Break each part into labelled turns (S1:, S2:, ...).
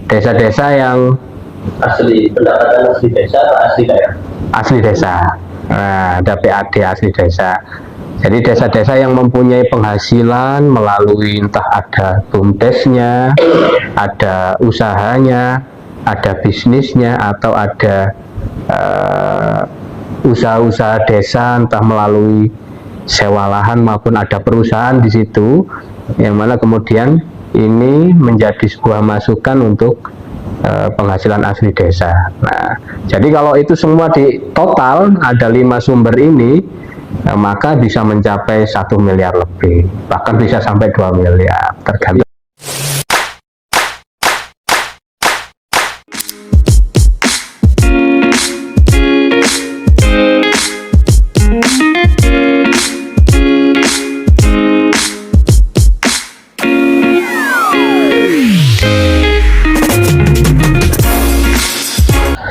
S1: desa-desa yang
S2: Asli pendapatan asli desa atau asli daerah?
S1: asli desa. Nah, ada PAD asli desa. Jadi desa-desa yang mempunyai penghasilan melalui entah ada BUMDesnya, ada usahanya, ada bisnisnya, atau ada usaha-usaha desa entah melalui sewa lahan maupun ada perusahaan di situ, yang mana kemudian ini menjadi sebuah masukan untuk penghasilan asli desa. Nah, jadi kalau itu semua di total ada 5 sumber ini, maka bisa mencapai 1 miliar lebih, bahkan bisa sampai 2 miliar tergantung.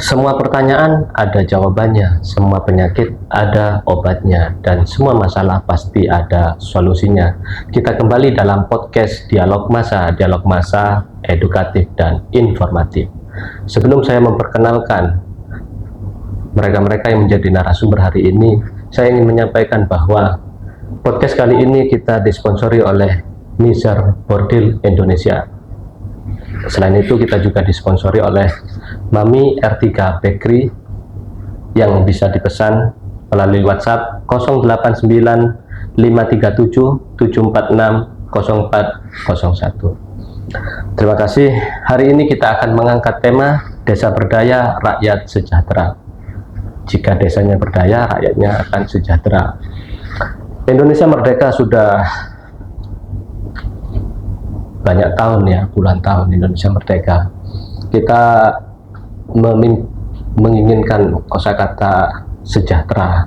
S2: Semua pertanyaan ada jawabannya, semua penyakit ada obatnya, dan semua masalah pasti ada solusinya. Kita kembali dalam podcast Dialog Masa edukatif dan informatif. Sebelum saya memperkenalkan mereka-mereka yang menjadi narasumber hari ini, saya ingin menyampaikan bahwa podcast kali ini kita disponsori oleh Nizar Bordil Indonesia. Selain itu kita juga disponsori oleh Mami R3 Bakery yang bisa dipesan melalui WhatsApp 089 537 746 0401. Terima kasih. Hari ini kita akan mengangkat tema Desa Berdaya, Rakyat Sejahtera. Jika desanya berdaya, rakyatnya akan sejahtera. Indonesia merdeka sudah banyak tahun ya, puluhan tahun Indonesia merdeka. Kita menginginkan kosakata sejahtera.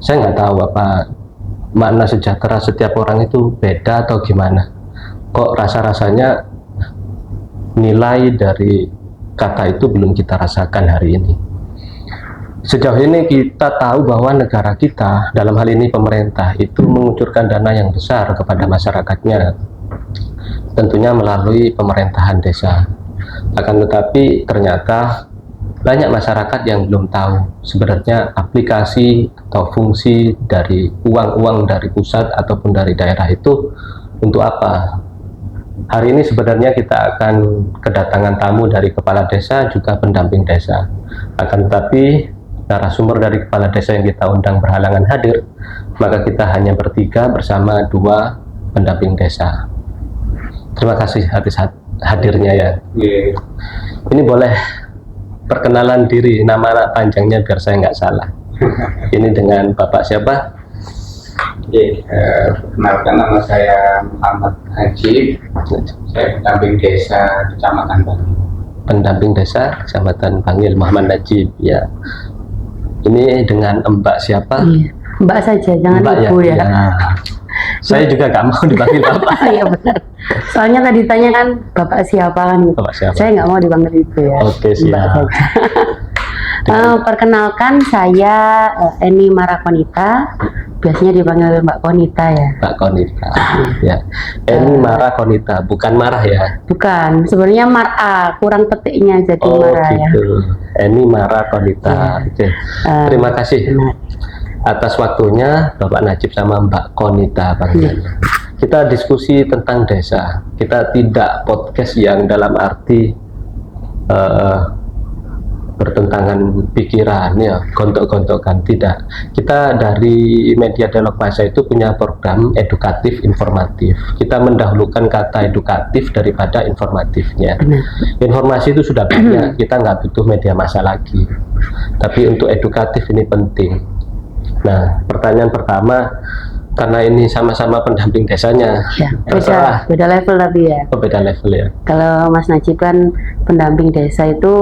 S2: Saya nggak tahu apa makna sejahtera setiap orang itu beda atau gimana. Kok rasa-rasanya nilai dari kata itu belum kita rasakan hari ini. Sejauh ini kita tahu bahwa negara kita, dalam hal ini pemerintah, itu mengucurkan dana yang besar kepada masyarakatnya, tentunya melalui pemerintahan desa. Akan tetapi ternyata banyak masyarakat yang belum tahu sebenarnya aplikasi atau fungsi dari uang-uang dari pusat ataupun dari daerah itu untuk apa. Hari ini sebenarnya kita akan kedatangan tamu dari kepala desa juga pendamping desa. Akan tetapi narasumber dari kepala desa yang kita undang berhalangan hadir, maka kita hanya bertiga bersama 2 pendamping desa. Terima kasih atas hadirnya ya. Ini boleh perkenalan diri, nama panjangnya biar saya nggak salah. Ini dengan Bapak siapa?
S3: Perkenalkan, nama saya Muhammad Najib. Saya pendamping desa Kecamatan Bangil.
S2: Pendamping desa Kecamatan Bangil, Muhammad Najib ya. Ini dengan Mbak siapa?
S4: Mbak saja, jangan
S2: Mbak
S4: Ibu ya.
S2: Saya juga nggak mau dipanggil Bapak.
S4: Iya benar. Soalnya tadi tanya kan Bapak siapa kan?
S2: Bapak siapa?
S4: Saya nggak mau dipanggil Ibu ya.
S2: Oke,
S4: Mbak
S2: siap.
S4: saja. Perkenalkan saya Eni Marakonita. Biasanya dipanggil Mbak Konita ya.
S2: Mbak Konita. Ya. Eni Mara Konita, bukan marah ya?
S4: Bukan, sebenarnya Mara, kurang petiknya jadi Mara ya.
S2: Gitu. Eni Mara Konita. Oke. Terima kasih atas waktunya Bapak Najib sama Mbak Konita panggilannya. Kita diskusi tentang desa. Kita tidak podcast yang dalam arti bertentangan pikiran ya, gontok-gontokan, tidak. Kita dari Media Dialog Masa itu punya program edukatif informatif. Kita mendahulukan kata edukatif daripada informatifnya. Informasi itu sudah banyak, kita nggak butuh media massa lagi. Tapi untuk edukatif ini penting. Nah, pertanyaan pertama, karena ini sama-sama pendamping desanya,
S4: Ya, beda level tapi ya.
S2: Beda level ya.
S4: Kalau Mas Najib kan pendamping desa itu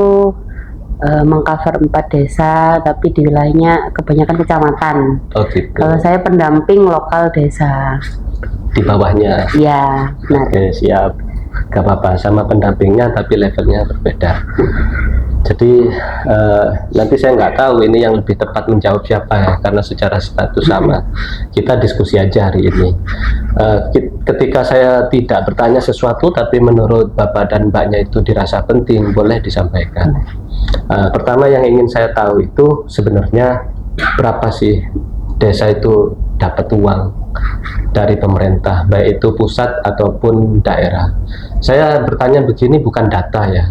S4: mengcover 4 desa, tapi di wilayahnya kebanyakan kecamatan.
S2: Oh gitu.
S4: Kalau saya pendamping lokal desa.
S2: Di bawahnya.
S4: Ya, benar.
S2: Oke, siap. Gak apa-apa, sama pendampingnya tapi levelnya berbeda. Jadi nanti saya nggak tahu ini yang lebih tepat menjawab siapa ya, karena secara status sama. Kita diskusi aja hari ini. Ketika saya tidak bertanya sesuatu, tapi menurut Bapak dan Mbaknya itu dirasa penting, boleh disampaikan. Pertama yang ingin saya tahu itu sebenarnya berapa sih desa itu dapat uang dari pemerintah, baik itu pusat ataupun daerah. Saya bertanya begini bukan data ya,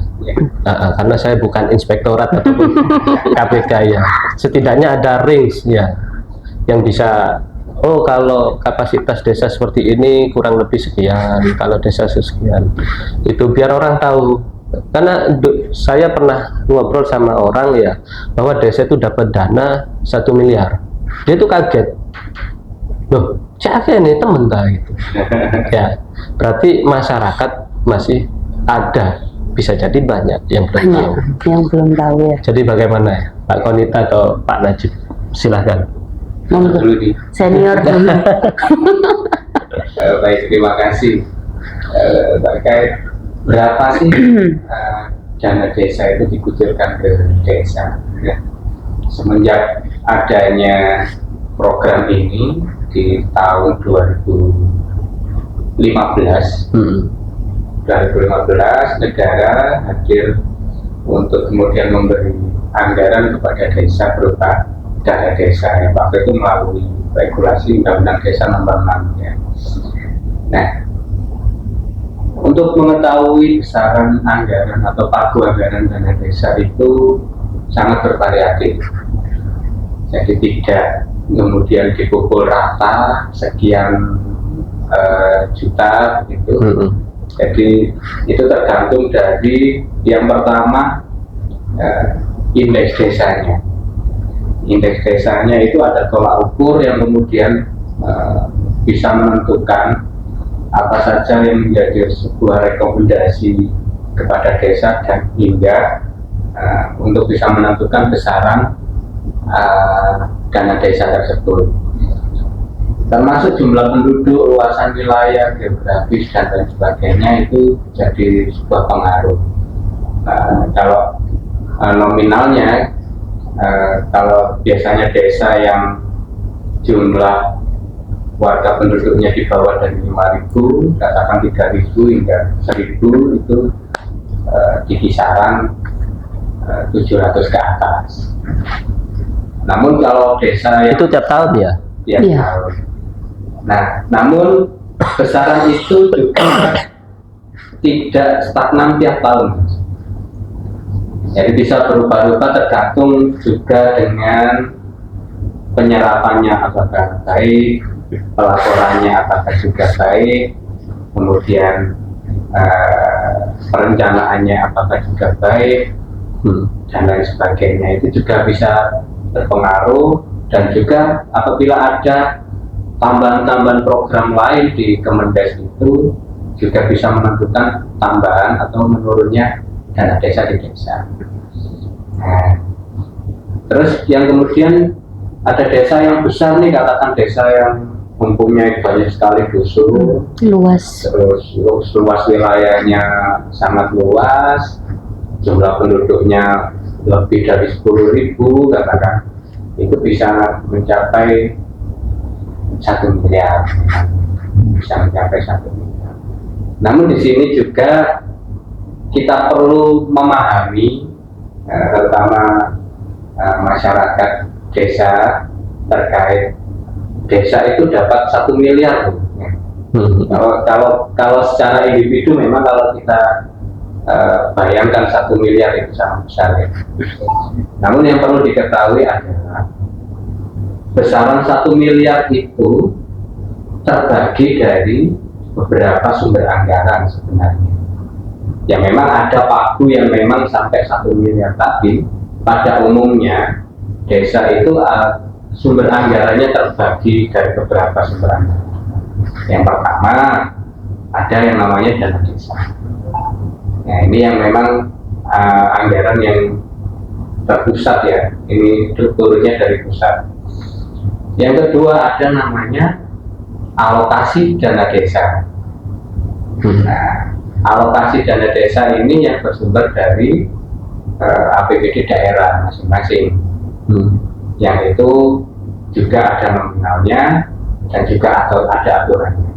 S2: karena saya bukan inspektorat ataupun KPK ya. Setidaknya ada range ya, yang bisa, oh kalau kapasitas desa seperti ini kurang lebih sekian, kalau desa sekian, itu biar orang tahu. Karena saya pernah ngobrol sama orang ya, bahwa desa itu dapat dana 1 miliar, dia tuh kaget, loh siapa nih temen dah gitu. Ya berarti masyarakat masih ada, bisa jadi banyak yang belum tahu.
S4: Yang belum tahu ya.
S2: Jadi bagaimana ya Pak Konita atau Pak Najib, silahkan.
S4: Monggo.
S3: Dulu nih.
S4: Senior dulu.
S3: Baik, terima kasih. Terkait berapa sih dana desa itu dikucurkan ke desa? Ya. Semenjak adanya program ini di tahun 2015, 2015 negara hadir untuk kemudian memberi anggaran kepada desa berupa dana desa yang waktu itu melalui regulasi Undang-Undang Desa Nomor 6 ya. Nah, untuk mengetahui besaran anggaran atau pagu anggaran dana desa itu sangat bervariatif. Jadi tidak kemudian dipukul rata sekian juta begitu. Jadi itu tergantung dari yang pertama indeks desanya. Indeks desanya itu ada tolak ukur yang kemudian bisa menentukan apa saja yang menjadi sebuah rekomendasi kepada desa dan hingga untuk bisa menentukan besaran dana desa tersebut, termasuk jumlah penduduk, luasan wilayah, geografis dan lain sebagainya itu jadi sebuah pengaruh. Kalau nominalnya, kalau biasanya desa yang jumlah warga penduduknya di bawah dari 5.000, katakan 3.000 hingga 1.000 itu di kisaran 700 ke atas. Namun kalau desa yang
S2: Itu tiap tahun ya?
S3: ya
S4: Iya.
S3: tahun. Nah, namun besaran itu juga tidak stagnan tiap tahun. Jadi bisa berubah-ubah tergantung juga dengan penyerapannya apakah baik, pelaporannya apakah juga baik, kemudian perencanaannya apakah juga baik, dan lain sebagainya. Itu juga bisa berpengaruh, dan juga apabila ada tambahan-tambahan program lain di Kemendes itu juga bisa menentukan tambahan atau menurunnya dana desa di desa. Nah, terus yang kemudian ada desa yang besar nih, katakan desa yang mempunyai banyak sekali dusun,
S4: Luas.
S3: terus luas wilayahnya sangat luas, jumlah penduduknya lebih dari 10.000 katakan, itu bisa mencapai 1 miliar, bisa mencapai 1 miliar. Namun di sini juga kita perlu memahami, terutama masyarakat desa, terkait desa itu dapat 1 miliar. Kalau secara individu memang kalau kita bayangkan 1 miliar itu sangat besar ya. Namun yang perlu diketahui adalah besaran 1 miliar itu terbagi dari beberapa sumber anggaran sebenarnya. Ya memang ada pagu yang memang sampai 1 miliar, tapi pada umumnya desa itu sumber anggarannya terbagi dari beberapa sumber anggaran. Yang pertama ada yang namanya dana desa. Nah, ini yang memang anggaran yang terpusat ya, ini strukturnya dari pusat. Yang kedua ada namanya alokasi dana desa. Nah, alokasi dana desa ini yang bersumber dari APBD daerah masing-masing, yang itu juga ada nominalnya dan juga ada aturannya.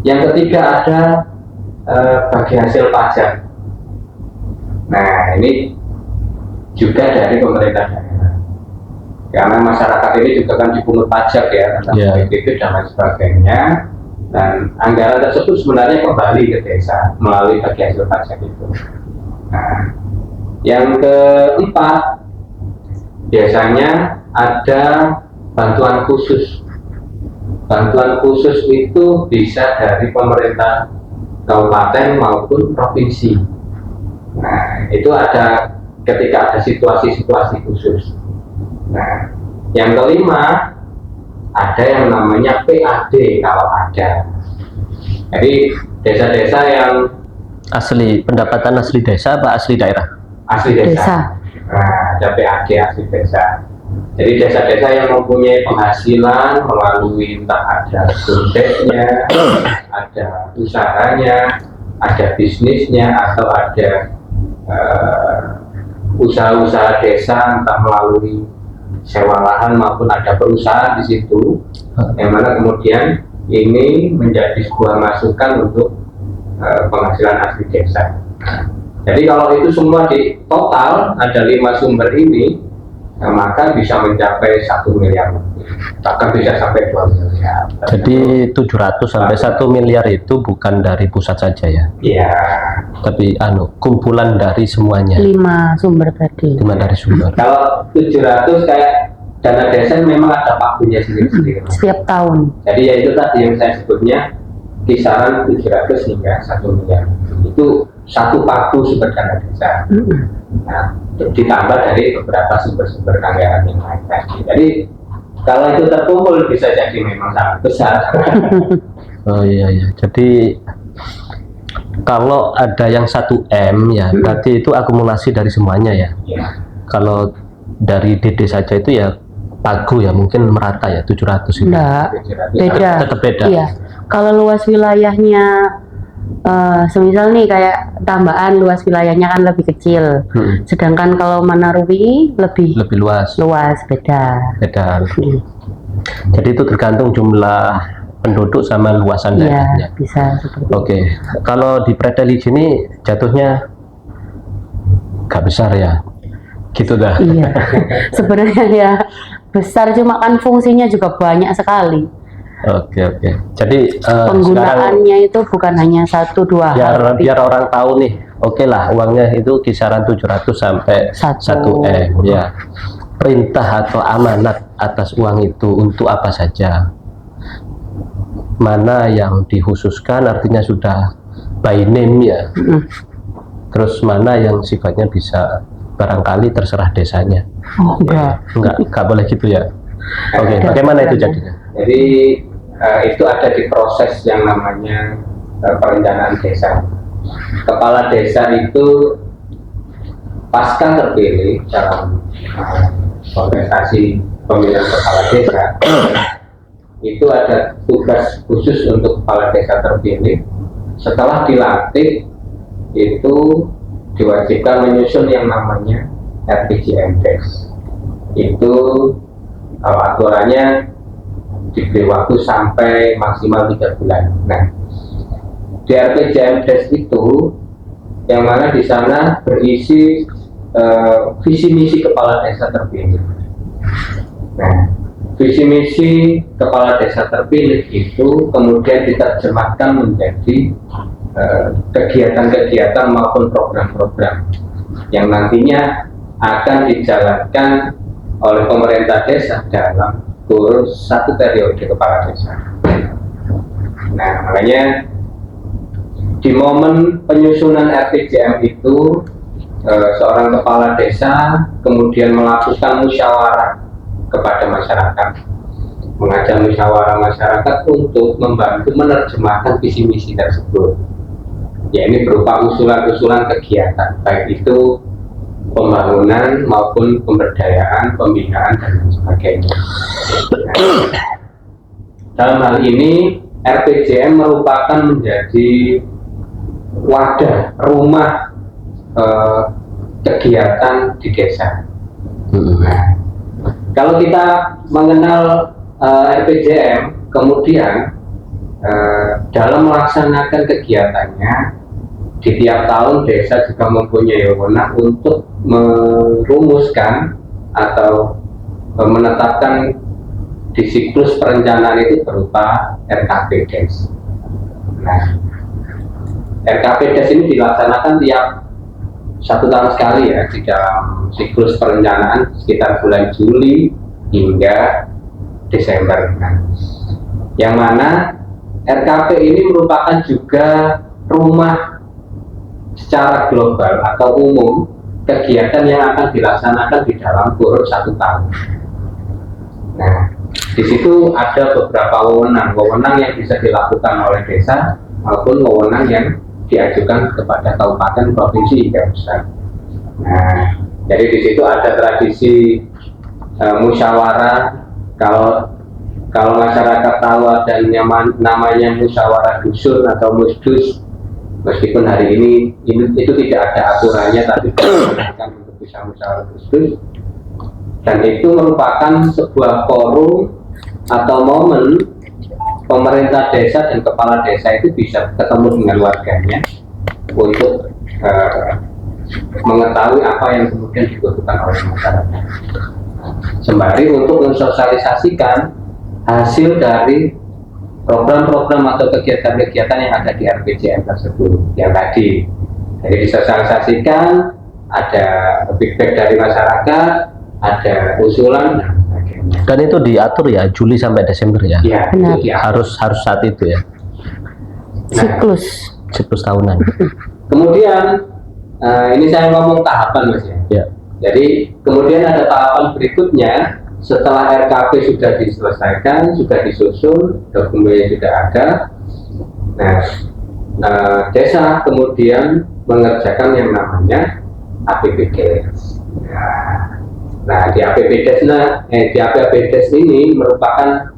S3: Yang ketiga ada bagi hasil pajak. Nah, ini juga dari pemerintah daerah, karena masyarakat ini juga kan dipungut pajak ya tentang PPP dan lain sebagainya, dan anggaran tersebut sebenarnya kembali ke desa melalui bagi hasil pajak itu. Nah, yang keempat biasanya ada bantuan khusus. Bantuan khusus itu bisa dari pemerintah kabupaten maupun provinsi. Nah, itu ada ketika ada situasi-situasi khusus. Nah, yang kelima ada yang namanya PAD kalau ada. Jadi desa-desa yang
S2: Asli pendapatan asli desa apa asli daerah?
S3: Asli desa. Nah, ada PAD asli desa. Jadi desa-desa yang mempunyai penghasilan melalui entah ada bumdesnya, ada usahanya, ada bisnisnya, atau ada usaha-usaha desa entah melalui sewa lahan maupun ada perusahaan di situ, yang mana kemudian ini menjadi sebuah masukan untuk penghasilan asli desa. Jadi kalau itu semua di total ada 5 sumber ini, maka bisa mencapai 1 miliar, bahkan bisa sampai 2 miliar.
S2: Jadi 700 sampai 1 miliar itu bukan dari pusat saja ya?
S3: Iya.
S2: Tapi kumpulan dari semuanya.
S4: 5 sumber tadi.
S2: 5 dari sumber.
S3: Kalau 700 kayak dana desa memang ada waktunya sendiri-sendiri.
S4: Setiap tahun.
S3: Jadi ya itu tadi yang saya sebutnya kisaran 700 hingga 1 miliar. Itu satu pagu sumber dana desa. Nah, ditambah dari beberapa sumber-sumber anggaran yang lain tadi. Jadi kalau itu terkumpul bisa jadi memang sangat besar.
S2: Oh iya. Jadi kalau ada yang 1M ya, berarti itu akumulasi dari semuanya ya.
S3: Ya.
S2: Kalau dari DD saja itu ya pagu ya, mungkin merata ya 700 itu.
S4: Enggak,
S3: 700.
S4: beda.
S2: Tetap beda.
S4: Iya. Kalau luas wilayahnya semisal nih kayak tambahan luas wilayahnya kan lebih kecil. Sedangkan kalau Manarwi lebih
S2: luas.
S4: Beda.
S2: Jadi itu tergantung jumlah penduduk sama luasan
S4: Iya,
S2: daerahnya.
S4: bisa seperti itu.
S2: Oke. Kalau di Pretelij ini jatuhnya gak besar ya, gitu dah.
S4: Iya. Sebenarnya ya besar, cuma kan fungsinya juga banyak sekali.
S2: Oke. Jadi
S4: Penggunaannya itu bukan hanya 1-2 hal.
S2: biar orang tahu nih, oke lah uangnya itu kisaran 700 sampai 1M ya. Perintah atau amanat atas uang itu untuk apa saja? Mana yang dikhususkan artinya sudah by name ya. Terus mana yang sifatnya bisa barangkali terserah desanya.
S4: Oh,
S2: Enggak boleh gitu ya. Oke, bagaimana itu jadinya?
S3: Jadi itu ada di proses yang namanya perencanaan desa. Kepala desa itu pasca terpilih dalam kontestasi pemilihan kepala desa, itu ada tugas khusus untuk kepala desa terpilih. Setelah dilantik itu diwajibkan menyusun yang namanya RPJMDes. Itu kalau aturannya diberi waktu sampai maksimal 3 bulan. Nah, di RPJMDes itu yang mana di sana berisi visi misi kepala desa terpilih. Nah, visi misi kepala desa terpilih itu kemudian diterjemahkan menjadi kegiatan-kegiatan maupun program-program yang nantinya akan dijalankan oleh pemerintah desa dalam kurun 1 periode kepala desa. Nah, makanya di momen penyusunan RPJM itu seorang kepala desa kemudian melakukan musyawarah kepada masyarakat, mengajak musyawarah masyarakat untuk membantu menerjemahkan visi misi tersebut. Ya, ini berupa usulan-usulan kegiatan, baik itu pembangunan maupun pemberdayaan, pembinaan dan lain sebagainya. Dalam hal ini RPJM merupakan menjadi wadah rumah kegiatan di desa. Nah, kalau kita mengenal RPJM, kemudian dalam melaksanakan kegiatannya di tiap tahun desa juga mempunyai wewenang untuk merumuskan atau menetapkan di siklus perencanaan itu berupa RKPDes. Nah, RKPDes ini dilaksanakan tiap 1 tahun sekali ya, di dalam siklus perencanaan sekitar bulan Juli hingga Desember. Nah, yang mana RKP ini merupakan juga rumah secara global atau umum kegiatan yang akan dilaksanakan di dalam kurun 1 tahun. Nah, di situ ada beberapa wewenang yang bisa dilakukan oleh desa maupun wewenang yang diajukan kepada kabupaten, provinsi, hingga pusat. Nah, jadi di situ ada tradisi musyawarah. Kalau masyarakat tahu ada namanya musyawarah dusun atau musdus, meskipun hari ini itu tidak ada aturannya, tapi digunakan untuk bisa musyawarah dusun. Dan itu merupakan sebuah forum atau momen pemerintah desa dan kepala desa itu bisa ketemu dengan warganya untuk mengetahui apa yang kemudian dibutuhkan oleh masyarakat, sembari untuk mensosialisasikan hasil dari program-program atau kegiatan-kegiatan yang ada di RPJM tersebut yang tadi. Jadi disosialisasikan, ada feedback dari masyarakat, ada usulan, dan sebagainya.
S2: Dan itu diatur ya Juli sampai Desember ya.
S3: Ya,
S4: Benar.
S3: itu
S2: Harus saat itu ya.
S4: Siklus
S2: Tahunan.
S3: Kemudian ini saya ngomong tahapan Mas ya.
S2: Ya.
S3: Jadi kemudian ada tahapan berikutnya setelah RKP sudah diselesaikan, sudah disusun, dokumennya sudah ada. Nah, desa kemudian mengerjakan yang namanya APBDes. Nah, di APBDes ini merupakan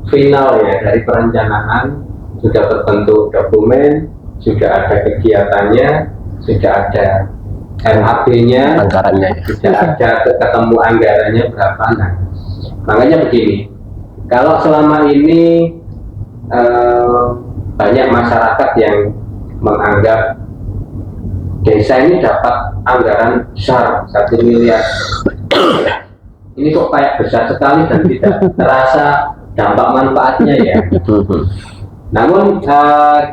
S3: final ya dari perencanaan, sudah terbentuk dokumen, sudah ada kegiatannya, sudah ada MAP-nya,
S2: Anggarannya ya.
S3: sudah ada ketemu anggarannya berapa. Nah, makanya begini, kalau selama ini banyak masyarakat yang menganggap desa ini dapat anggaran besar 1 miliar, ini kok kayak besar sekali dan tidak terasa dampak manfaatnya ya. Namun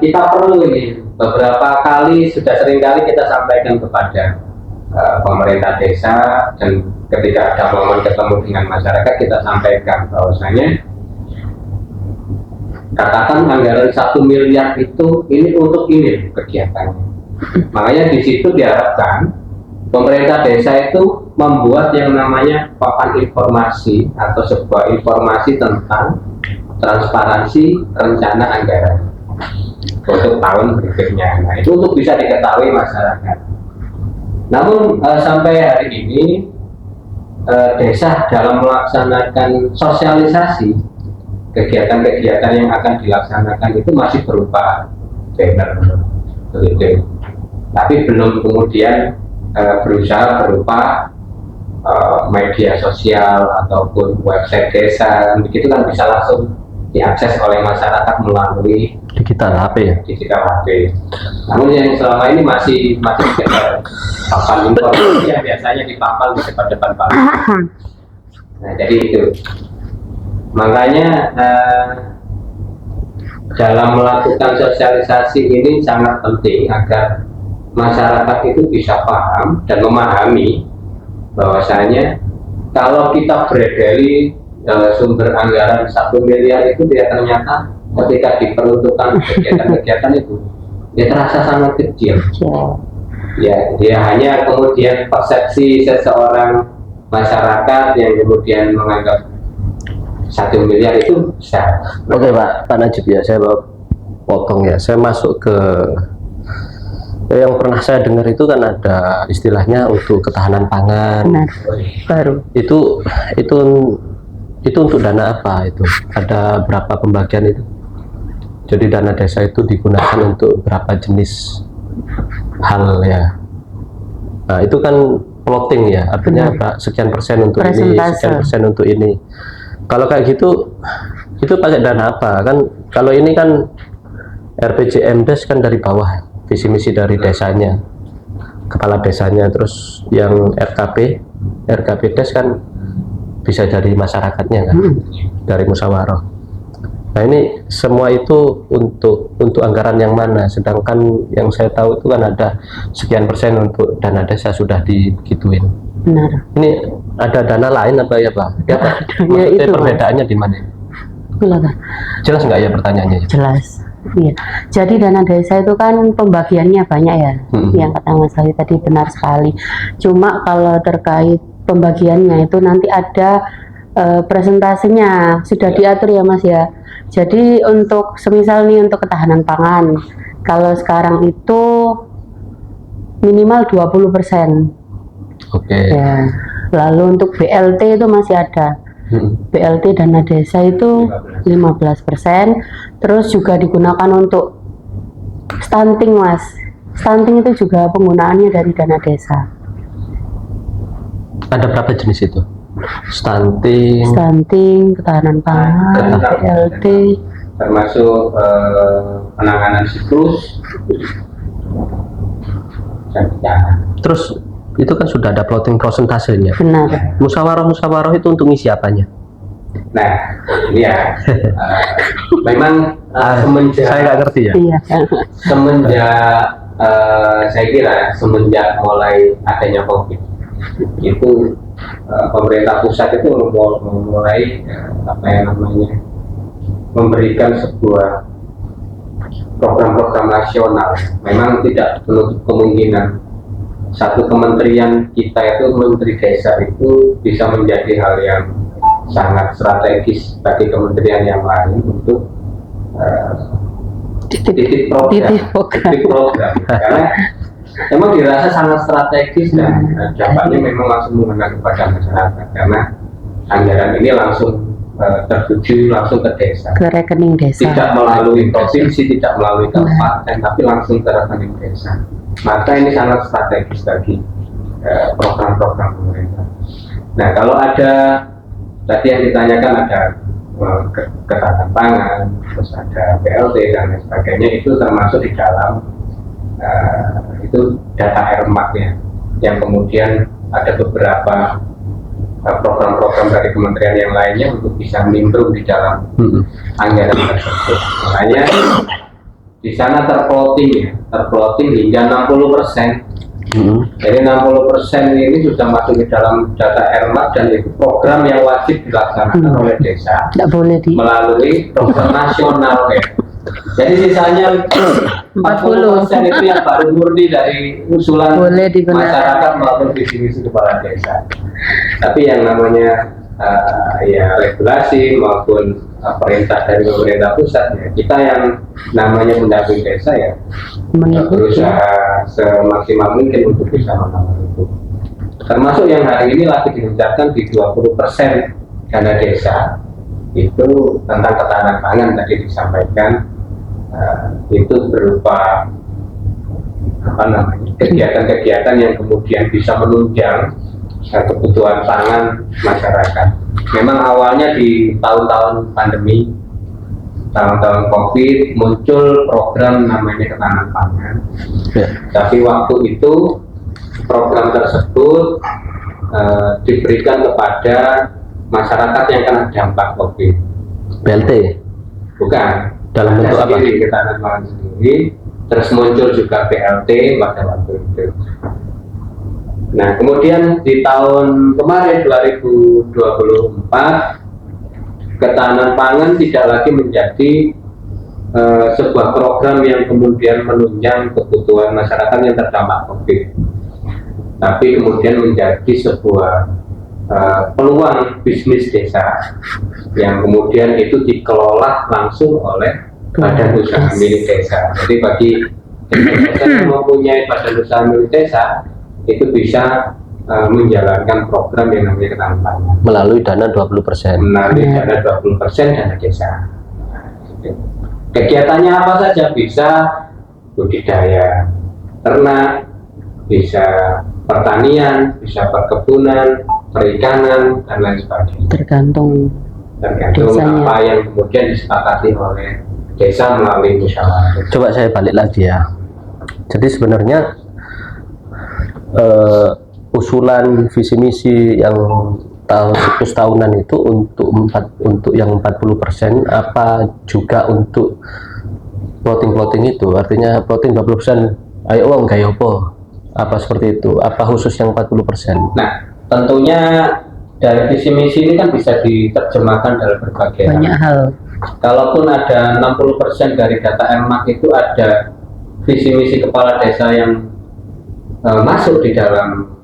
S3: kita perlu ini, beberapa kali sudah sering kali kita sampaikan kepada pemerintah desa, dan ketika ada momen ketemu dengan masyarakat kita sampaikan bahwasanya katakan anggaran 1 miliar itu ini untuk ini kegiatannya. Makanya di situ diharapkan pemerintah desa itu membuat yang namanya papan informasi atau sebuah informasi tentang transparansi rencana anggaran untuk tahun berikutnya. Nah, itu untuk bisa diketahui masyarakat. Namun sampai hari ini desa dalam melaksanakan sosialisasi kegiatan-kegiatan yang akan dilaksanakan itu masih berupa banner, begitu. Tapi belum kemudian berusaha berupa media sosial ataupun website desa, begitu kan bisa langsung diakses oleh masyarakat melalui
S2: Digital HP ya.
S3: digital HP. Namun yang selama ini masih papan informasi yang biasanya dipapal di depan Pak. Nah, jadi itu. Makanya dalam melakukan sosialisasi ini sangat penting agar masyarakat itu bisa paham dan memahami bahwasanya kalau kita beredari sumber anggaran 1 miliar itu dia ternyata ketika diperuntukkan kegiatan-kegiatan itu dia terasa sangat kecil. Ya, dia hanya kemudian persepsi seseorang masyarakat yang kemudian menganggap 1 miliar itu besar.
S2: Oke Pak Najib ya, saya potong ya. Saya masuk ke yang pernah saya dengar itu kan ada istilahnya untuk ketahanan pangan.
S4: Benar. Baru.
S2: Itu untuk dana apa itu? Ada berapa pembagian itu? Jadi dana desa itu digunakan untuk berapa jenis hal ya? Nah, itu kan plotting ya, artinya sekian persen untuk ini, sekian persen untuk ini. Kalau kayak gitu, itu pakai dana apa? Kan kalau ini kan RPJMdes kan dari bawah, visi misi dari desanya, kepala desanya, terus yang RKPdes kan bisa dari masyarakatnya kan, dari musyawarah. Nah ini semua itu untuk anggaran yang mana? Sedangkan yang saya tahu itu kan ada sekian persen untuk dana desa sudah digituin.
S4: Benar.
S2: Ini ada dana lain apa ya Pak? Ya, Pak? Maksudnya
S4: itu,
S2: perbedaannya di mana? Jelas nggak ya pertanyaannya?
S4: Jelas. Iya. Jadi dana desa itu kan pembagiannya banyak ya. Yang kata Mas Ali tadi benar sekali. Cuma kalau terkait pembagiannya itu nanti ada presentasinya sudah diatur ya Mas ya. Jadi untuk semisal nih untuk ketahanan pangan, kalau sekarang itu minimal 20%.
S2: Oke.
S4: Ya. Lalu untuk BLT itu masih ada. BLT dana desa itu 15%. Terus juga digunakan untuk stunting Mas. Stunting itu juga penggunaannya dari dana desa.
S2: Ada berapa jenis itu? Stunting,
S4: ketahanan pangan, BLT,
S3: termasuk penanganan siklus dan bencana.
S2: Terus itu kan sudah ada plotting prosentasenya.
S4: Benar.
S2: Musyawarah itu untuk ngisi apanya?
S3: Nah, ini ya, memang semenjak
S2: saya nggak ngerti ya.
S4: Iya.
S3: Semenjak saya kira semenjak mulai adanya COVID itu pemerintah pusat itu memulai apa yang namanya memberikan sebuah program-program nasional. Memang tidak menutup kemungkinan satu kementerian kita itu Menteri Desa itu bisa menjadi hal yang sangat strategis bagi kementerian yang lain untuk titik program karena memang dirasa sangat strategis dan dampaknya memang langsung mengena kepada masyarakat karena anggaran ini langsung tertuju langsung ke desa,
S4: ke rekening desa,
S3: tidak melalui provinsi, tidak melalui kabupaten, tapi langsung ke rekening desa. Maka ini sangat strategis bagi program-program pemerintah. Nah, kalau ada tadi yang ditanyakan ada ketahanan pangan, terus ada BLT dan lain sebagainya, itu termasuk di dalam itu data RMAK-nya, yang kemudian ada beberapa program-program dari kementerian yang lainnya untuk bisa nimbrung di dalam anggaran tersebut. Makanya di sana terplotting hingga 60%. Jadi 60% ini sudah masuk di dalam data RMAK dan itu program yang wajib dilaksanakan oleh desa melalui program nasional ya. Jadi sisanya 40% itu yang baru murni dari usulan masyarakat maupun visi misi kepala desa. Tapi yang namanya ya regulasi maupun perintah dari pemerintah pusat ya, kita yang namanya pendamping desa ya berusaha semaksimal mungkin untuk bisa menangani itu. Termasuk yang hari ini lagi direncanakan di 20% dana desa itu tentang ketahanan pangan tadi disampaikan, itu berupa apa namanya kegiatan-kegiatan yang kemudian bisa menunjang kebutuhan pangan masyarakat. Memang awalnya di tahun-tahun pandemi, tahun-tahun COVID muncul program namanya ketahanan pangan, tapi waktu itu program tersebut diberikan kepada masyarakat yang kena dampak COVID.
S2: BLT?
S3: Bukan.
S2: Dalam bentuk apa?
S3: Ketahanan pangan sendiri. Terus muncul juga BLT pada waktu itu. Nah, kemudian di tahun kemarin 2024 ketahanan pangan tidak lagi menjadi sebuah program yang kemudian menunjang kebutuhan masyarakat yang terdampak COVID, tapi kemudian menjadi sebuah peluang bisnis desa yang kemudian itu dikelola langsung oleh badan usaha milik desa. Jadi bagi desa yang mempunyai badan usaha milik desa itu bisa menjalankan program yang namanya ketahanan pangan
S2: melalui dana 20%.
S3: Melalui dana 20% dana desa. Kegiatannya apa saja, bisa budidaya ternak, bisa pertanian, bisa perkebunan, perikanan, dan lain sebagainya.
S4: Tergantung desanya.
S3: Apa yang kemudian disepakati oleh desa melalui musyawarah.
S2: Coba saya balik lagi ya. Jadi sebenarnya usulan visi misi yang siklus tahunan itu untuk yang 40%, apa juga untuk plotting itu, artinya plotting 20%, ayo uang gaya apa seperti itu, apa khusus yang 40%?
S3: Nah, tentunya dari visi misi ini kan bisa diterjemahkan dalam berbagai
S4: Banyak hal.
S3: Kalaupun ada 60% dari data MMAK itu ada visi misi kepala desa yang masuk di dalam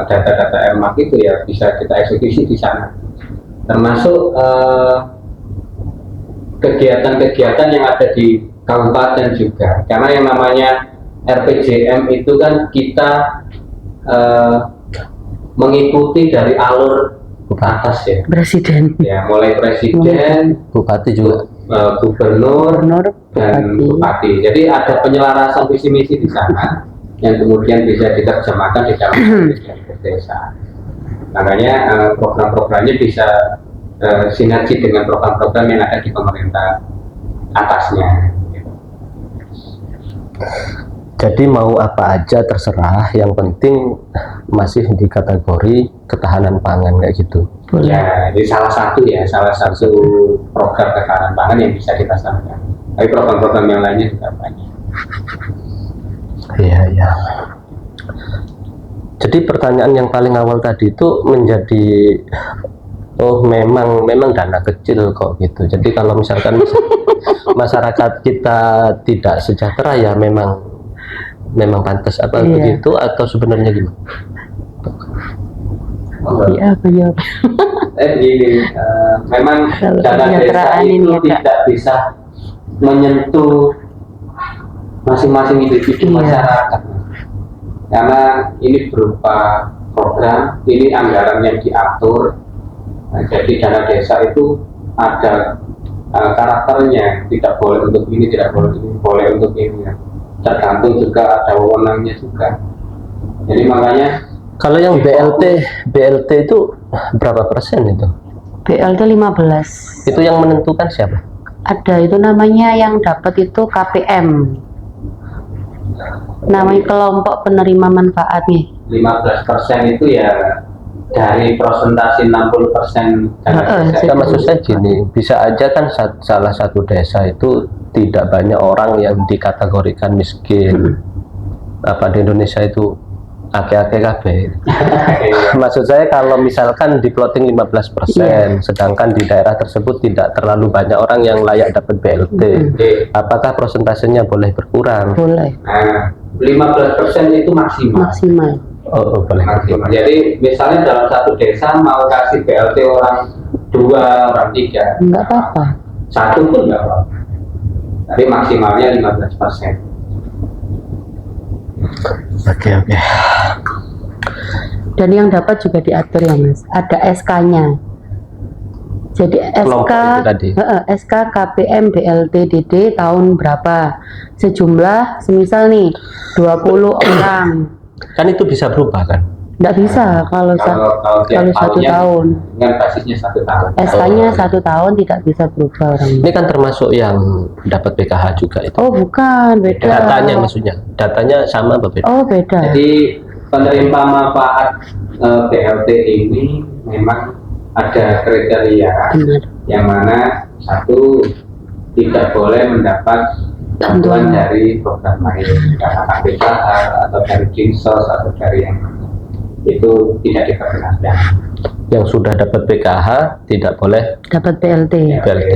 S3: data-data MMAK itu, ya bisa kita eksekusi di sana, termasuk kegiatan-kegiatan yang ada di kabupaten juga, karena yang namanya RPJM itu kan kita mengikuti dari alur ke atas ya,
S4: Presiden,
S3: ya mulai presiden,
S2: Bupati juga,
S3: gubernur, dan
S4: Bupati.
S3: bupati. Jadi ada penyelarasan visi misi di sana yang kemudian bisa diterjemahkan di dalam desa. Makanya program-programnya bisa sinergi dengan program-program yang ada di pemerintah atasnya.
S2: jadi mau apa aja terserah, yang penting masih di kategori ketahanan pangan kayak gitu.
S3: Ya, ini salah satu program ketahanan pangan yang bisa dilaksanakan. Tapi program-program yang lainnya juga banyak.
S2: Iya, iya. Jadi pertanyaan yang paling awal tadi itu menjadi, oh memang dana kecil kok gitu. Jadi kalau misalkan masyarakat kita tidak sejahtera, ya memang pantas apa begitu, atau sebenarnya gimana?
S4: Iya, beliau.
S3: Begini, memang
S4: Kalau
S3: dana desa
S4: kesejahteraan
S3: itu
S4: ini ada.
S3: tidak bisa menyentuh masing-masing individu masyarakat, karena ini berupa program, ini anggaran yang diatur. Nah, jadi dana desa itu ada karakternya, tidak boleh untuk ini, tidak boleh ini, boleh untuk ini, ya. Tergantung juga ada wewenangnya juga. Jadi makanya
S2: Kalau yang BLT itu berapa persen itu?
S4: BLT 15.
S2: Itu yang menentukan siapa?
S4: Ada itu namanya yang dapat itu KPM. Namanya kelompok penerima manfaat nih.
S3: 15% itu ya dari presentasi 60% dana desa.
S2: Kita maksud saya gini, bisa aja kan salah satu desa itu tidak banyak orang yang dikategorikan miskin. Apa di Indonesia itu ake-ake kabeh. Maksud saya kalau misalkan di plotting 15%, sedangkan di daerah tersebut tidak terlalu banyak orang yang layak dapat BLT, apakah prosentasenya boleh berkurang?
S4: Boleh.
S3: Nah, 15% itu maksimal.
S4: Maksimal.
S2: Oh, boleh.
S3: Maksimal. Jadi misalnya dalam satu desa mau kasih BLT orang 2, orang 3,
S4: Enggak apa-apa.
S3: 1 pun enggak apa-apa. Tapi maksimalnya 15%.
S2: Oke.
S4: Dan yang dapat juga diatur ya Mas. Ada SK-nya. Jadi SK,
S2: Kelompok itu tadi.
S4: SK KPM BLT DD tahun berapa? Sejumlah semisal nih 20 orang.
S2: Kan itu bisa berubah kan?
S4: Enggak bisa kalau
S3: tiap
S4: satu
S3: tahunnya
S4: tahun.
S3: dengan basisnya 1 tahun.
S4: SK-nya 1 tahun tidak bisa berubah orang.
S2: Ini kan termasuk yang dapat PKH juga itu.
S4: Oh bukan, beda.
S2: Datanya maksudnya, datanya sama apa beda?
S4: Oh beda.
S3: Jadi penerima manfaat BLT ini memang ada kriteria,
S4: Benar.
S3: yang mana 1 tidak boleh mendapat bantuan dari program lain, katakan PKH atau dari Dinsos atau dari yang itu tidak diperkenankan.
S2: Yang sudah dapat PKH tidak boleh
S4: Dapat BLT.
S2: BLT.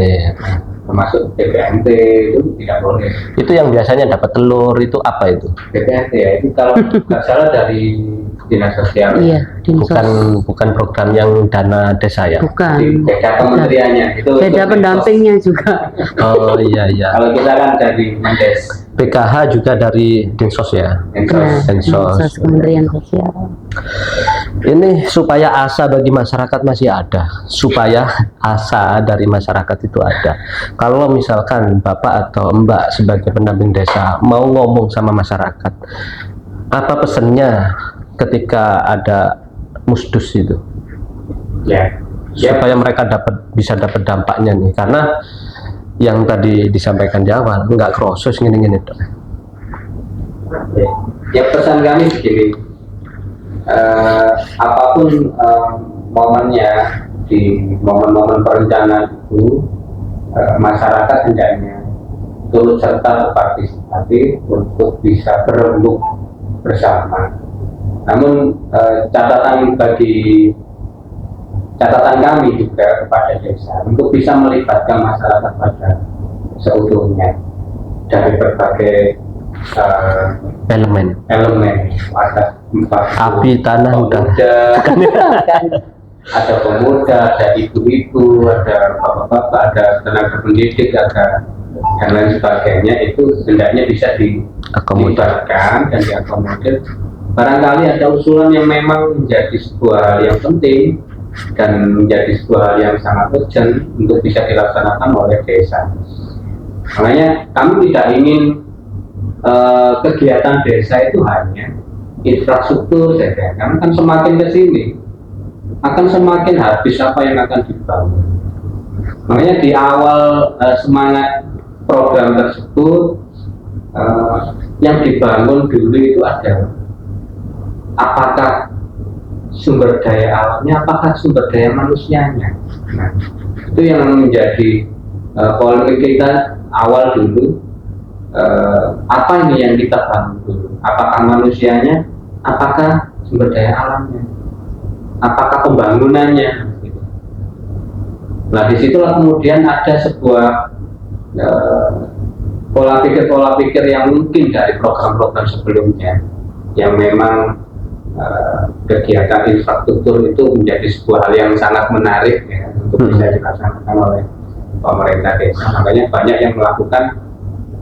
S3: Termasuk BPNT itu tidak boleh.
S2: Itu yang biasanya dapat telur itu apa itu?
S3: BPNT ya itu kalau nggak salah dari dinas sosial.
S4: Iya, Dinsos.
S2: Bukan program yang dana desa ya?
S4: Bukan.
S3: Beda kementeriannya itu.
S4: Beda pendampingnya juga.
S2: Oh iya.
S3: Kalau kita kan dari Mendes.
S2: PKH juga dari Dinsos ya?
S3: Dinsos.
S2: Dinsos.
S4: Kementerian Sosial.
S2: Ini supaya asa bagi masyarakat masih ada, supaya asa dari masyarakat itu ada. Kalau misalkan Bapak atau Mbak sebagai pendamping desa mau ngomong sama masyarakat, apa pesannya ketika ada musdus itu,
S3: Ya,
S2: supaya mereka bisa dapat dampaknya nih, karena yang tadi disampaikan di awal nggak krosos gini-gini Dok.
S3: ya pesan kami begini, apapun momennya, di momen-momen perencanaan itu, masyarakat hendaknya turut serta berpartisipasi untuk bisa berembuk bersama. Namun catatan kami juga kepada desa untuk bisa melibatkan masyarakat pada seutuhnya dari berbagai
S2: Elemen
S3: ada
S2: api, tanah, udara.
S3: ada pemuda, ada ibu-ibu, ada bapak-bapak, ada tenaga pendidik, ada dan lain sebagainya, itu hendaknya bisa dilibatkan dan diakomodir. Barangkali ada usulan yang memang menjadi sebuah hal yang penting dan menjadi sebuah hal yang sangat urgent untuk bisa dilaksanakan oleh desa. Makanya kami tidak ingin kegiatan desa itu hanya infrastruktur saja, karena kan semakin ke sini akan semakin habis apa yang akan dibangun. Makanya di awal semangat program tersebut, yang dibangun dulu itu adalah apakah sumber daya alamnya, apakah sumber daya manusianya. Nah, itu yang menjadi polemik kita awal dulu. Apa ini yang kita bangun dulu? Apakah manusianya, apakah sumber daya alamnya, apakah pembangunannya? Nah, disitulah kemudian ada sebuah pola pikir yang mungkin dari program-program sebelumnya, yang memang kegiatan infrastruktur itu menjadi sebuah hal yang sangat menarik ya, untuk bisa dilaksanakan oleh pemerintah desa. Makanya banyak yang melakukan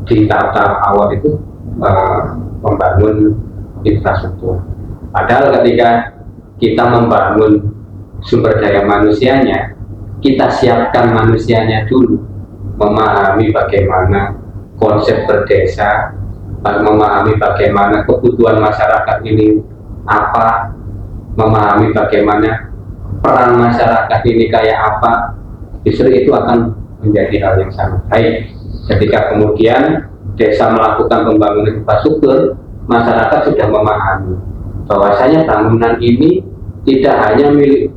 S3: di tahap-tahap awal itu membangun infrastruktur. Padahal ketika kita membangun sumber daya manusianya, kita siapkan manusianya dulu, memahami bagaimana konsep berdesa, memahami bagaimana kebutuhan masyarakat ini apa, memahami bagaimana peran masyarakat ini kayak apa, justru itu akan menjadi hal yang sangat baik. Ketika kemudian desa melakukan pembangunan infrastruktur, masyarakat sudah memahami bahwasanya bangunan ini tidak hanya milik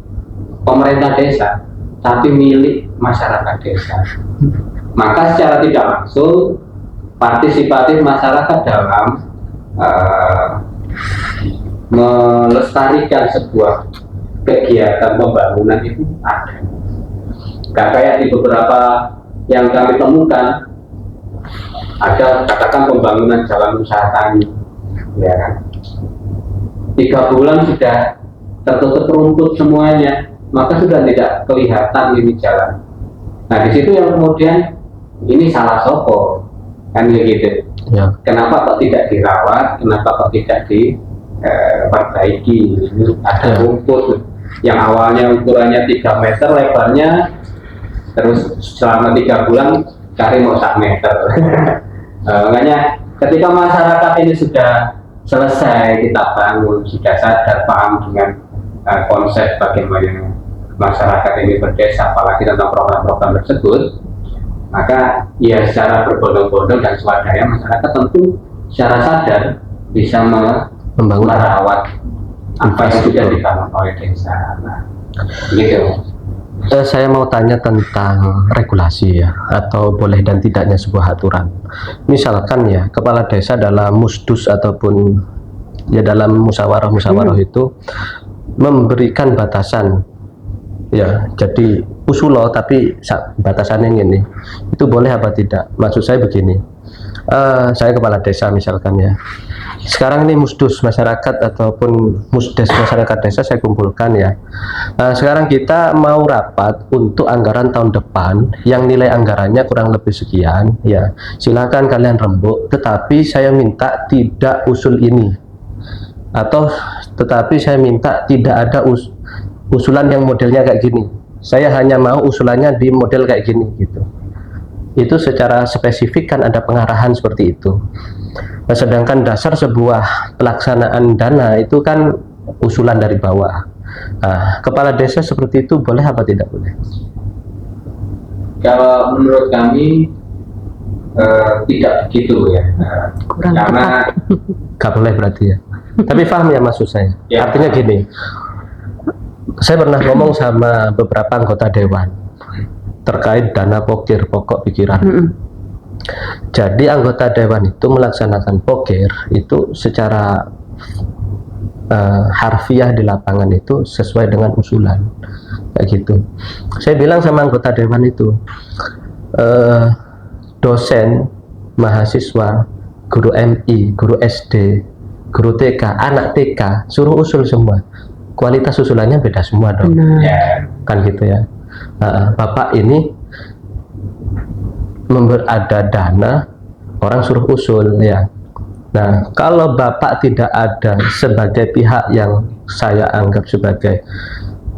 S3: pemerintah desa, tapi milik masyarakat desa. Maka secara tidak langsung partisipatif masyarakat dalam melestarikan sebuah kegiatan pembangunan itu ada. Gak kayak di beberapa yang kami temukan, ada katakan pembangunan jalan usaha tani, ya kan, 3 bulan sudah tertutup rumput semuanya, maka sudah tidak kelihatan ini jalan. Nah, di situ yang kemudian ini salah sopo, kan gitu.
S2: Ya.
S3: Kenapa kok tidak dirawat? Kenapa kok tidak diperbaiki? Ini ada rumput yang awalnya ukurannya 3 meter lebarnya, terus selama 3 bulan cari mau 1 meter. Makanya ketika masyarakat ini sudah selesai kita bangun, sudah sadar paham dengan konsep bagaimana masyarakat ini berdesa, apalagi tentang program-program tersebut, maka ya secara berbondong-bondong dan swadaya masyarakat tentu secara sadar bisa merawat apa yang sudah dibangun oleh desa. Nah, gitu.
S2: Saya mau tanya tentang regulasi ya, atau boleh dan tidaknya sebuah aturan. Misalkan ya, kepala desa dalam musdus ataupun ya dalam musyawarah itu memberikan batasan ya, jadi usulo tapi batasannya ini, itu boleh apa tidak? Maksud saya begini, saya kepala desa misalkan ya, sekarang ini musdus masyarakat ataupun musdes masyarakat desa saya kumpulkan ya. Sekarang kita mau rapat untuk anggaran tahun depan yang nilai anggarannya kurang lebih sekian ya, silakan kalian rembuk, tetapi saya minta tidak usul ini, atau tetapi saya minta tidak ada usulan yang modelnya kayak gini, saya hanya mau usulannya di model kayak gini gitu. itu secara spesifik kan ada pengarahan seperti itu. Nah, sedangkan dasar sebuah pelaksanaan dana itu kan usulan dari bawah. Nah, kepala desa seperti itu boleh apa tidak boleh?
S3: Kalau menurut kami tidak begitu ya.
S4: Kurang
S3: Karena
S2: Gak boleh berarti ya. Tapi paham ya maksud saya.
S3: Ya.
S2: Artinya gini, saya pernah ngomong sama beberapa anggota dewan terkait dana pokir, pokok pikiran. Jadi anggota dewan itu melaksanakan pokir itu secara harfiah di lapangan itu sesuai dengan usulan kayak gitu. Saya bilang sama anggota dewan itu, dosen, mahasiswa, guru MI, guru SD, guru TK, anak TK, suruh usul semua. Kualitas usulannya beda semua dong.
S3: ya,
S2: Kan gitu ya. Bapak ini ada dana, orang suruh usul ya. Nah, kalau Bapak tidak ada sebagai pihak yang saya anggap sebagai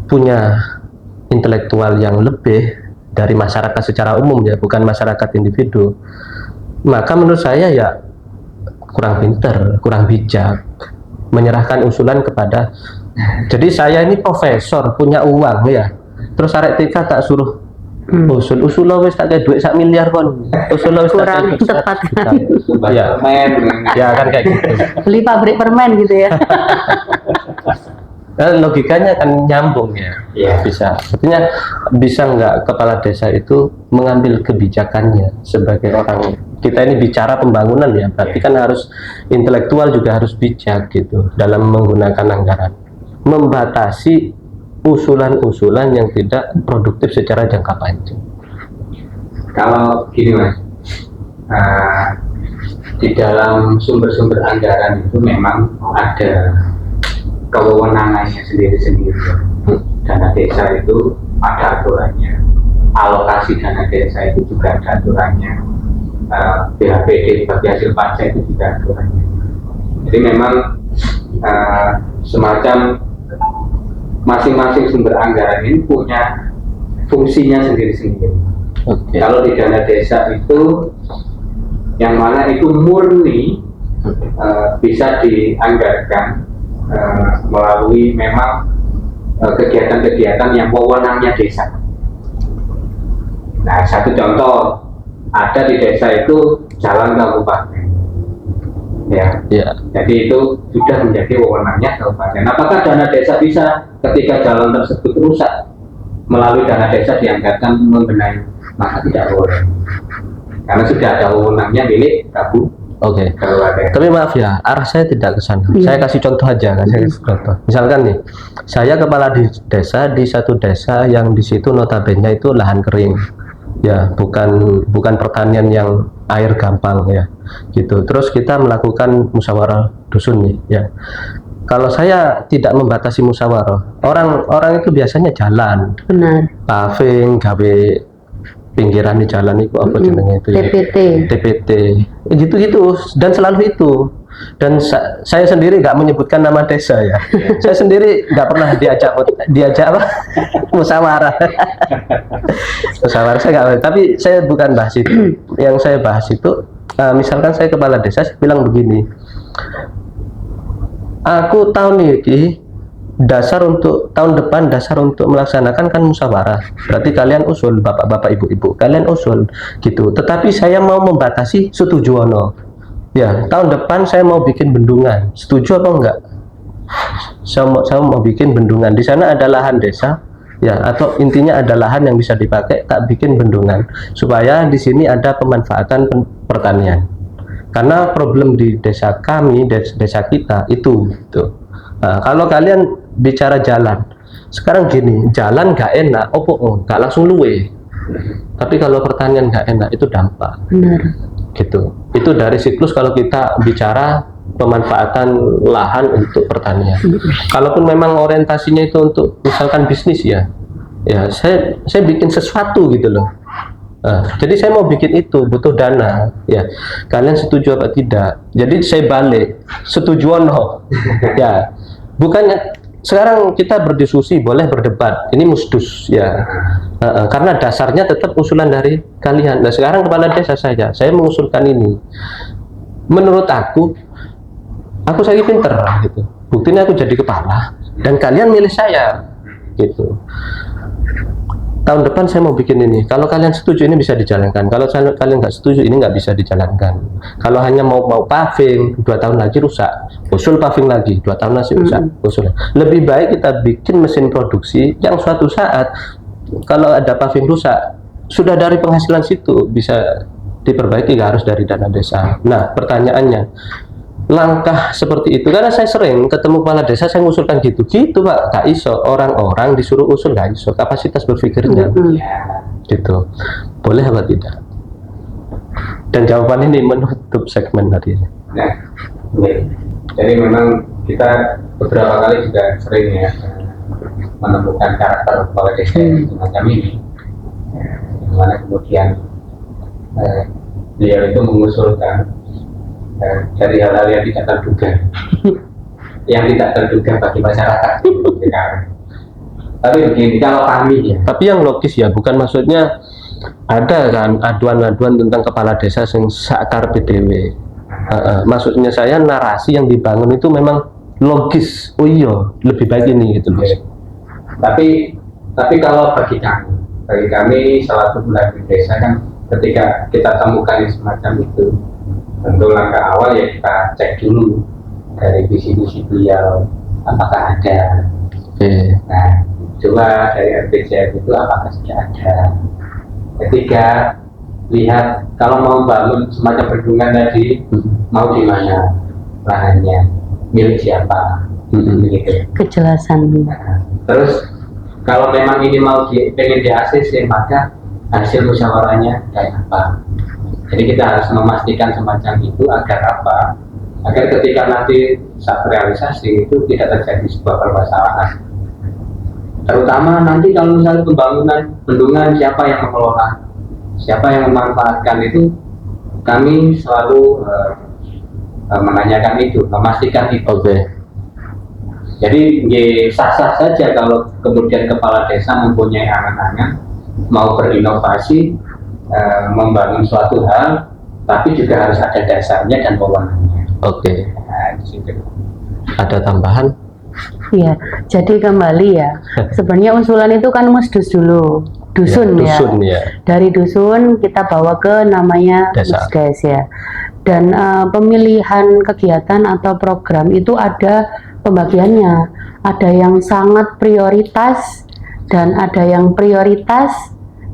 S2: punya intelektual yang lebih dari masyarakat secara umum ya, bukan masyarakat individu, maka menurut saya ya kurang pinter, kurang bijak menyerahkan usulan kepada. Jadi saya ini profesor punya uang ya, terus arek TK tak suruh usul lo wis tak kayak duit 1 miliar kon, usul lo wis tak
S4: Kurang
S2: kayak
S4: tepat kan.
S2: ya,
S3: permen,
S2: ya kan kayak gitu.
S4: Beli pabrik permen gitu ya.
S2: Nah, logikanya kan nyambung ya.
S3: Iya.
S2: Bisa. Artinya bisa nggak kepala desa itu mengambil kebijakannya sebagai orang, kita ini bicara pembangunan ya, berarti kan harus intelektual juga harus bijak gitu dalam menggunakan anggaran, membatasi usulan-usulan yang tidak produktif secara jangka panjang.
S3: Kalau gini Mas, di dalam sumber-sumber anggaran itu memang ada kewenangannya sendiri-sendiri. Dana desa itu ada aturannya, alokasi dana desa itu juga ada aturannya, BHPD bagi hasil pajak itu juga ada aturannya. Jadi memang semacam masing-masing sumber anggaran ini punya fungsinya sendiri-sendiri.
S2: Oke.
S3: Kalau di dana desa itu yang mana itu murni bisa dianggarkan melalui memang kegiatan-kegiatan yang wewenangnya desa. Nah, satu contoh ada di desa itu jalan kabupaten, ya.
S2: Ya.
S3: Jadi itu sudah menjadi wewenangnya kabupaten. Apakah dana desa bisa ketika jalan tersebut rusak melalui dana desa dianggarkan membenahi? Maka tidak boleh, karena sudah ada wewenangnya milik
S2: Oke.
S3: kabupaten.
S2: Tapi maaf ya, arah saya tidak ke sana.
S4: Iya.
S2: Saya kasih contoh aja, saya kasih contoh. Misalkan nih, saya kepala desa di satu desa yang di situ notabene itu lahan kering, ya, bukan pertanian yang air gampang ya, gitu. Terus kita melakukan musyawarah dusun nih, ya. Kalau saya tidak membatasi musyawarah, orang itu biasanya jalan,
S4: Benar.
S2: paving, gawe pinggiran di jalan itu apa jenenge itu ya? TPT gitu-gitu, dan selalu itu. Dan saya sendiri nggak menyebutkan nama desa ya. Saya sendiri nggak pernah diajak apa musyawarah. Musyawarah saya nggak, tapi saya bukan bahas itu. Yang saya bahas itu misalkan saya kepala desa, saya bilang begini, aku tahun ini dasar untuk tahun depan, dasar untuk melaksanakan kan musyawarah. Berarti kalian usul, bapak-bapak, ibu-ibu, kalian usul gitu. Tetapi saya mau membatasi setuju ono. Ya, tahun depan saya mau bikin bendungan. Setuju apa enggak? Saya mau bikin bendungan. Di sana ada lahan desa, ya, atau intinya ada lahan yang bisa dipakai, tak bikin bendungan supaya di sini ada pemanfaatan pertanian. Karena problem di desa kami, desa kita itu gitu. Nah, kalau kalian bicara jalan, sekarang gini, jalan nggak enak, nggak langsung luwe. Tapi kalau pertanian nggak enak, itu dampak.
S4: Benar.
S2: Gitu. Itu dari siklus kalau kita bicara pemanfaatan lahan untuk pertanian. Kalaupun memang orientasinya itu untuk misalkan bisnis ya, saya bikin sesuatu gitu loh. Jadi saya mau bikin itu butuh dana, ya. Kalian setuju apa tidak? Jadi saya balik, setuju ono, ya. Bukannya sekarang kita berdiskusi, boleh berdebat, ini musdus ya. Karena dasarnya tetap usulan dari kalian. Nah sekarang kepala desa saya mengusulkan ini. Menurut aku pinter gitu. Buktinya aku jadi kepala dan kalian milih saya gitu. Tahun depan saya mau bikin ini. Kalau kalian setuju ini bisa dijalankan. Kalau kalian nggak setuju ini nggak bisa dijalankan. Kalau hanya mau paving 2 tahun lagi rusak, usul paving lagi 2 tahun lagi rusak, usul. Lebih baik kita bikin mesin produksi yang suatu saat kalau ada paving rusak sudah dari penghasilan situ bisa diperbaiki, nggak harus dari dana desa. Nah pertanyaannya, langkah seperti itu, karena saya sering ketemu kepala desa saya mengusulkan gitu Pak, gak iso, orang-orang disuruh usul gak iso, kapasitas berpikirnya gitu, boleh apa tidak? Dan jawaban ini menutup segmen tadi.
S3: Nah, jadi memang kita beberapa kali juga sering ya menemukan karakter kepala desa semacam ini, dimana kemudian beliau itu mengusulkan dari hal-hal yang tidak terduga, yang tidak terduga bagi masyarakat sekarang. Tapi begini, kalau kami ya.
S2: Tapi yang logis ya, bukan maksudnya ada kan aduan-aduan tentang kepala desa yang sakar PDW. Maksudnya saya narasi yang dibangun itu memang logis. Oh iya, lebih baik ini gitu loh.
S3: Tapi kalau bagi kami selaku pelaku desa kan, ketika kita temukan yang semacam itu, tentu langkah awal ya kita cek dulu dari visi-visi beliau apakah ada. Nah, coba dari RPJM itu apakah sudah ada. Ketiga, lihat kalau mau bangun semacam bendungan tadi, mau di mana lahannya, milik siapa, begitu.
S4: Kejelasan.
S3: Nah, terus kalau memang ini pengen di ACC, maka hasil musyawarahnya kayak apa. Jadi kita harus memastikan semacam itu agar apa? Agar ketika nanti saat realisasi itu tidak terjadi sebuah permasalahan. Terutama nanti kalau misalnya pembangunan bendungan, siapa yang mengelola, siapa yang memanfaatkan itu, kami selalu menanyakan itu, memastikan itu. Jadi sah-sah saja kalau kemudian kepala desa mempunyai angan-angan mau berinovasi, membangun suatu hal, tapi juga harus ada dasarnya dan wewenangnya. Nah,
S2: ada tambahan?
S4: Iya, jadi kembali ya. Sebenarnya usulan itu kan musdus dulu, dusun ya. Dari dusun kita bawa ke namanya musdes ya. Dan pemilihan kegiatan atau program itu ada pembagiannya. Ada yang sangat prioritas dan ada yang prioritas.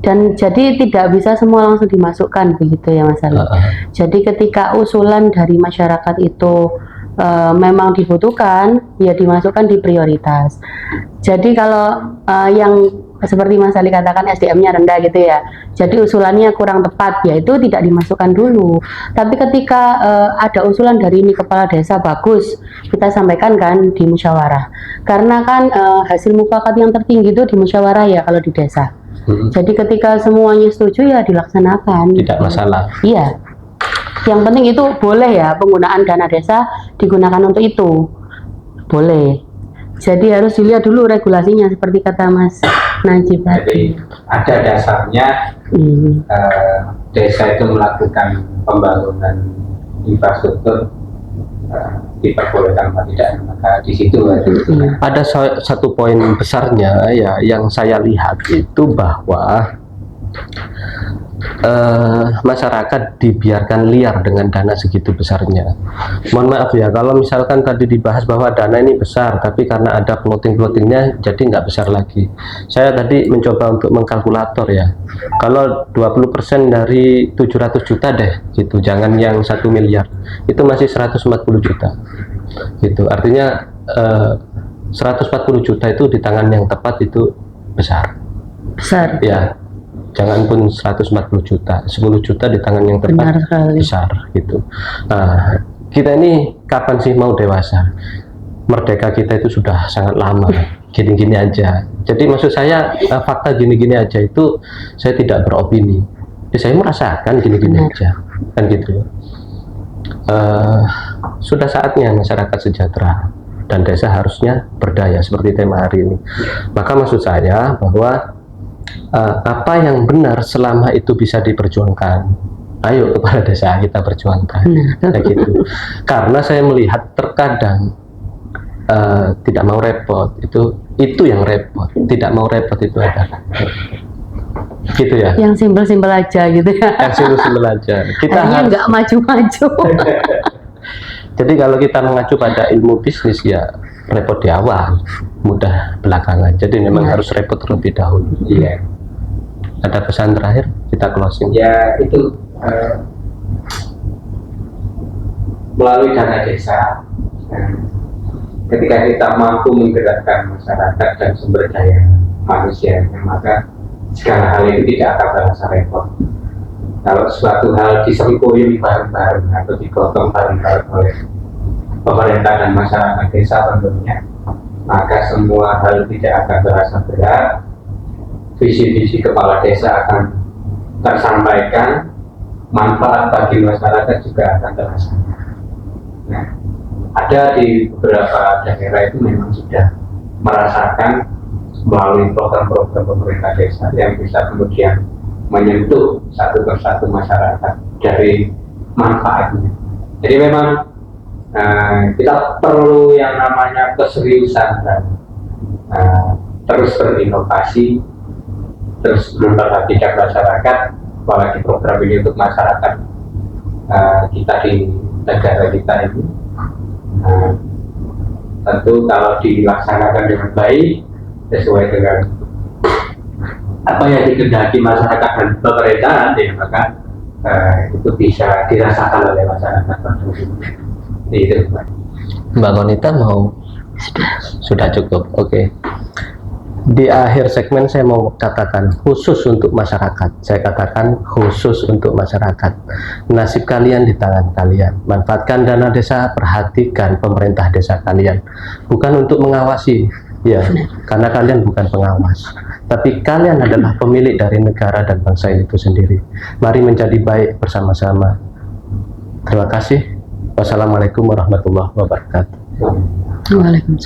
S4: Dan jadi tidak bisa semua langsung dimasukkan begitu ya Mas Ali. Jadi ketika usulan dari masyarakat itu memang dibutuhkan, ya dimasukkan di prioritas. Jadi kalau yang seperti Mas Ali katakan SDM-nya rendah gitu ya, jadi usulannya kurang tepat, ya itu tidak dimasukkan dulu. Tapi ketika ada usulan dari ini kepala desa bagus, kita sampaikan kan di musyawarah. Karena kan hasil mufakat yang tertinggi itu di musyawarah ya kalau di desa. Jadi ketika semuanya setuju ya dilaksanakan.
S2: Tidak masalah.
S4: Iya. Yang penting itu boleh ya, penggunaan dana desa digunakan untuk itu. Boleh. Jadi harus dilihat dulu regulasinya seperti kata Mas Najib tadi.
S3: Jadi ada dasarnya desa itu melakukan pembangunan infrastruktur, diperbolehkan atau tidak, maka di situ
S2: ada satu poin besarnya ya yang saya lihat itu bahwa masyarakat dibiarkan liar dengan dana segitu besarnya. Mohon maaf ya kalau misalkan tadi dibahas bahwa dana ini besar, tapi karena ada floating-floatingnya jadi nggak besar lagi. Saya tadi mencoba untuk mengkalkulator ya, kalau 20% dari 700 juta deh gitu, jangan yang 1 miliar, itu masih 140 juta gitu. Artinya 140 juta itu di tangan yang tepat itu besar ya. Jangan pun 140 juta, 10 juta di tangan yang tepat besar gitu. Nah, kita ini kapan sih mau dewasa? Merdeka kita itu sudah sangat lama, gini-gini aja. Jadi maksud saya fakta gini-gini aja itu saya tidak beropini. Saya merasakan gini-gini aja, kan gitu. Sudah saatnya masyarakat sejahtera. dan desa harusnya berdaya seperti tema hari ini. Maka maksud saya bahwa apa yang benar selama itu bisa diperjuangkan, ayo kepala desa kita perjuangkan, kayak gitu. Karena saya melihat terkadang tidak mau repot itu yang repot, tidak mau repot itu adalah gitu ya.
S4: Yang simpel-simpel aja gitu ya.
S2: Yang simpel-simpel aja. Kita
S4: Hanya
S2: harus
S4: nggak maju-maju.
S2: Jadi kalau kita mengacu pada ilmu bisnis ya repot di awal, mudah belakangan. Jadi memang harus repot terlebih dahulu.
S3: Iya.
S2: Ada pesan terakhir, kita closing.
S3: Ya itu melalui dana desa, ketika kita mampu menggerakkan masyarakat dan sumber daya manusia, maka segala hal itu tidak akan terasa repot. Kalau suatu hal disempurnakan bareng-bareng atau digotong bareng-bareng oleh pemerintah dan masyarakat desa tentunya, maka semua hal tidak akan terasa berat. Visi-visi kepala desa akan tersampaikan, manfaat bagi masyarakat juga akan terasa. Nah, ada di beberapa daerah itu memang sudah merasakan melalui program-program pemerintah desa yang bisa kemudian menyentuh satu persatu masyarakat dari manfaatnya. Jadi memang kita perlu yang namanya keseriusan dan terus berinovasi, terus memperhatikan masyarakat, apalagi program ini untuk masyarakat kita di negara kita ini. Tentu kalau dilaksanakan dengan baik sesuai dengan apa yang dikehendaki masyarakat dan pemerintahan, ya maka itu bisa dirasakan oleh masyarakat. Itu
S2: Mbak Konita mau? Sudah cukup. Oke. Di akhir segmen saya mau katakan khusus untuk masyarakat. Saya katakan khusus untuk masyarakat. Nasib kalian di tangan kalian. Manfaatkan dana desa, perhatikan pemerintah desa kalian. Bukan untuk mengawasi, ya, karena kalian bukan pengawas. Tapi kalian adalah pemilik dari negara dan bangsa itu sendiri. Mari menjadi baik bersama-sama. Terima kasih. Wassalamualaikum warahmatullahi wabarakatuh.
S4: Waalaikumsalam.